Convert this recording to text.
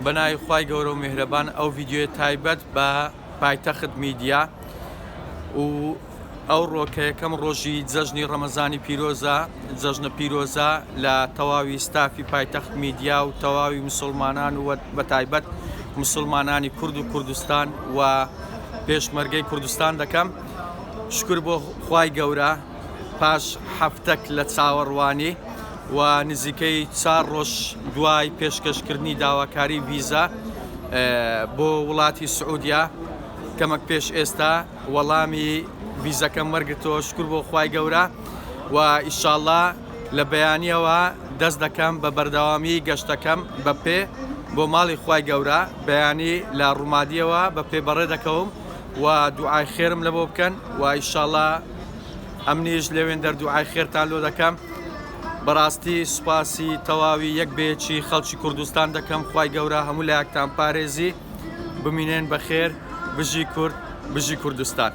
بەناوی خوای گەورە و میهرەبان ئەو ڤیدیۆی تایبەت بە پایتەخت میدیا و ئەو ڕۆکە یەکەم ڕۆژی جەژنی ڕەمەزانی پیرۆزە جەژنە پیرۆزە لە تەواوی ستافی پایتەخت میدیا و تەواوی مسلمانان و بە تایبەت مسلمانانی کورد و کوردستان و پێشمەرگەی کوردستان دەکەم. شکر بۆ خوای گەورە پاش هەفتەک لە چاوەڕوانی و نزیکەی 4 ڕۆژ دوای پێشکەشکردنی داواکاری ڤیزا بۆ وڵاتی سعودیا کەمەک پێش ئێستا وەڵامی ڤیزەکەم وەرگرتەوە. شکر بۆ خوای گەورە و ئیشاڵڵا لە بەیانیەوە دەست دەکەم بە بەردەوامی گەشتەکەم بە پێ بۆ ماڵی خوای گەورە بەیانی لە ڕوومادیەوە بە پێبەڕێ دەکەوم و دوعای خێرم لەبۆ بکەن و ئیشاڵڵا ئەمنیش لەوێن دەردوعای خێرتان لۆ دەکەم. بەڕاستی سوپاسی تەواوی یەک بێچی خەڵکی کوردستان دەکەم. خوای گەورە هەموو لایەکتان پارێزی بمینێن بەخێر. بژی کورد، بژی کوردستان.